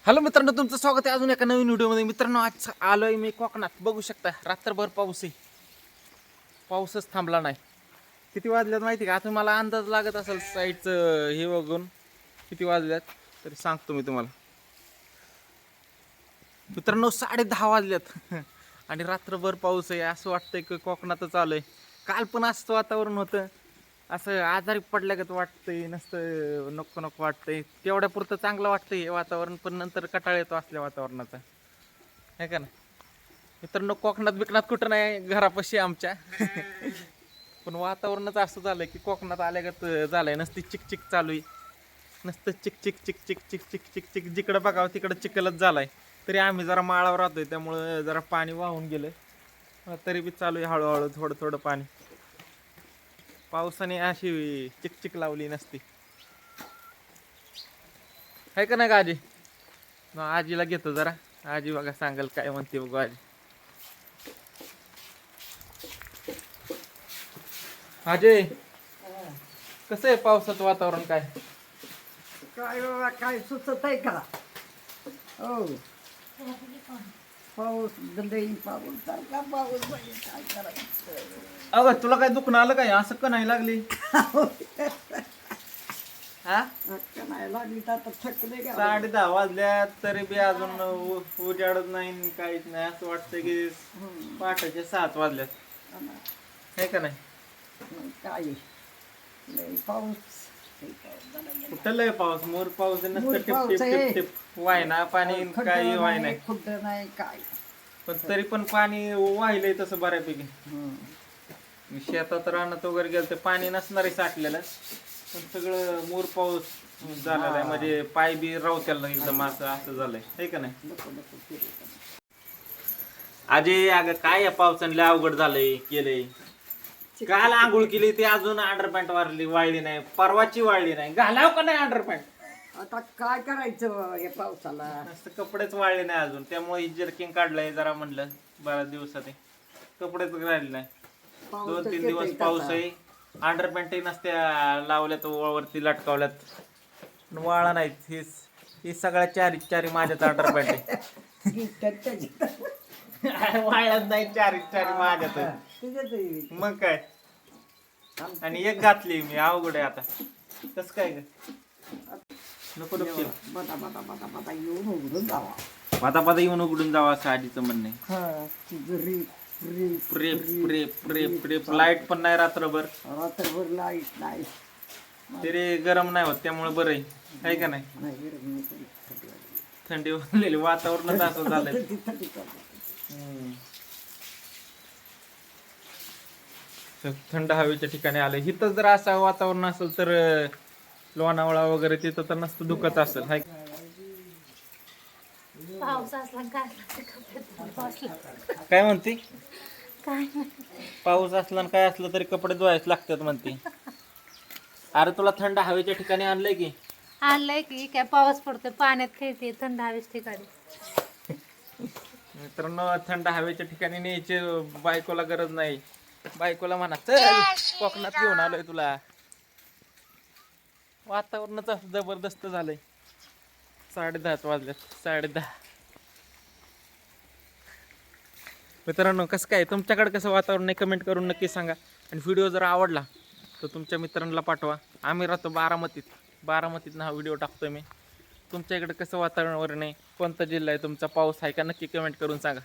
Hello मित्रांनो, तुमचं स्वागत आहे अजून एका नवीन व्हिडिओमध्ये. मित्रांनो, आज आलोय मी कोकणात. बघू शकता रात्रभर पाऊस आहे, पाऊसच थांबला नाही. किती वाजल्यात माहिती का? आता मला अंदाज लागत असेल साईडचं हे बघून किती वाजल्यात तरी सांगतो मी तुम्हाला. मित्रांनो 10:30 वाजल्यात आणि रात्रभर पाऊस आहे. असं वाटतंय की कोकणातच आलोय. काल पण असं वातावरण होतं, असं आजारी पडल्यागत वाटतंय, नसतं नको नको वाटतंय. तेवढ्या पुरतं चांगलं वाटतंय हे वातावरण, पण नंतर कंटाळा येतो असल्या वातावरणाचा, आहे का ना मित्रांनो? कोकणात बिकणात कुठं नाही, घरापाशी आमच्या पण वातावरणच असं झालंय की कोकणात आल्यागत झालंय. नसती चिकचिक चालू आहे, नसतं चिक चिक चिक चिक चिक चिक चिक चिक. जिकडं बघावं तिकडं चिखलच झालाय. तरी आम्ही जरा माळावर राहतोय, त्यामुळं जरा पाणी वाहून गेलं, तरी बी चालू आहे हळूहळू थोडं थोडं पाणी. पावसाने अशी चिकचिक लावली नसती, आहे का नाही का आजी? आजीला घेतो जरा, आजी बघा सांगाल काय म्हणते बघू आजी. अजय, कसं आहे पावसाचं वातावरण? काय काय बाबा, काय सुचत आहे का? हो, पाऊस लई पाऊस सारखा पाऊस पाहिजे, काय करायचं? अगं तुला काय दुखणं आलं काय? असं का नाही लागली? हा, अक्का नाही लागली तर आता थकले का? 10:30 वाजल्यात तरी बी अजून उजाडत नाही, काहीच नाही. असं वाटतं की पहाटेचे 7 वाजल्यात, आहे का नाही? काय लई पाऊस, लई पाऊस झाला गेला. कुठं लय पाऊस? मोर पाऊस नसतं, मोर टिप पाऊस टिप आहे. टिप टिप वायना पाणी, काही वाय नाही. खुड्ड नाही काय. पण तरी पण पाणी वाहिलंय तसं बऱ्यापैकी. मी शेतात रानात वगैरे गेलं तर पाणी नसणार आहे साठलेलं, पण सगळं मोर पाऊस झालेला आहे. म्हणजे पाय बी रावत्याला एकदम असं असं झालंय, आहे का नाही? नको नको फिरू का? अजय अगं काय या पावसाने लय अवघड झालंय केलंय. काल आंघोळ केली ती अजून अंडरपॅन्ट वाळली नाही, परवाची वाळली नाही. घालाव का नाही अंडरपॅन्ट? आता काय करायचं या पावसाला? नुसतं कपडेच वाळले नाही अजून, त्यामुळे जर्किंग काढलंय जरा, म्हणलं बऱ्याच दिवसात कपडेच राहिले नाही. 2-3 दिवस पाऊस आहे, अंडरपॅन्टही नसत्या लावल्यात, वरती लटकावल्यात, वाळा नाहीत. ही सगळ्या चारी माझ्यात अंडरपॅन्ट आहे. वाळत नाही, चारी माझ्यात. मग काय, आणि एक घातली मी, अवघड आहे आता. कस काय ग? नको नको, बता बता बता बता येऊन उघडून जावा. पाता येऊन उघडून जावा असं आजीचं म्हणणं आहे. हा, rape rape rape rape. Light पण नाही रात्रभर, रात्रभर लाईट नाही. तरी गरम नाही होत, त्यामुळे बरं आहे का नाही? थंडी वाजलेली, वातावरणच असं झालंय. थंड हवेच्या ठिकाणी आलंय. इथं जर असं वातावरण असेल तर लोणावळा वगैरे तिथं तर नसतं दुखत असेल, हाय? पाऊस असला काय म्हणते? काय पाऊस असला आणि काय असलं तरी कपडे धुवायच लागतात म्हणते. अरे तुला थंड हवेच्या ठिकाणी आणलंय की? आणलंय की काय? पाऊस पडतोय, पाण्यात खेळते, थंड हवेच ठिकाणी. मित्रांनो, थंड हवेच्या ठिकाणी न्यायची बायकोला गरज नाही. बायकोला म्हणा चल कोकणात घेऊन आलोय तुला. वातावरणच असं जबरदस्त झालंय. 10:30 वाजल्यात, 10:30. मित्रांनो, कसं काय तुमच्याकडे कसं वातावरण आहे कमेंट करून नक्की सांगा. आणि व्हिडिओ जर आवडला तर तुमच्या मित्रांना पाठवा. आम्ही राहतो बारामतीत हा व्हिडिओ टाकतोय मी. तुमच्या इकडे कसं वातावरण आहे, कोणता जिल्हा आहे तुमचा, पाऊस आहे का, नक्की कमेंट करून सांगा.